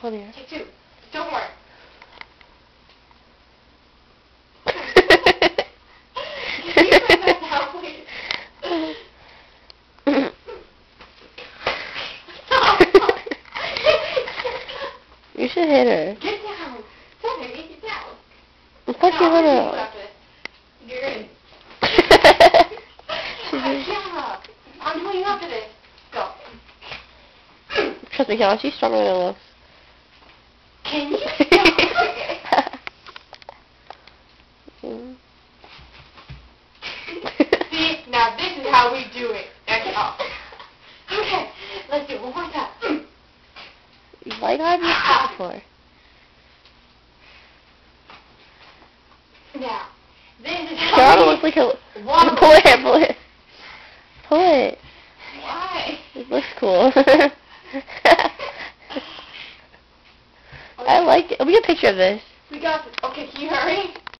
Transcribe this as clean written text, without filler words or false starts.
Hold here. Take two. Don't worry. Can you put that down, please? You should hit her. Get down. Something, get down. Fuck you, hold No, her. you're in. Yeah. I'm doing you after this. Go. Trust me, Kelly, she's stronger than it looks. Can you stop? See, now this is how we do it. Okay, let's do it one more time. Why God you stop before? Now, this is She already looks like a... One. Pull it, pull it. Pull it. Why? It looks cool. I like it. Let me get a picture of this. We got this. Okay, can you hurry?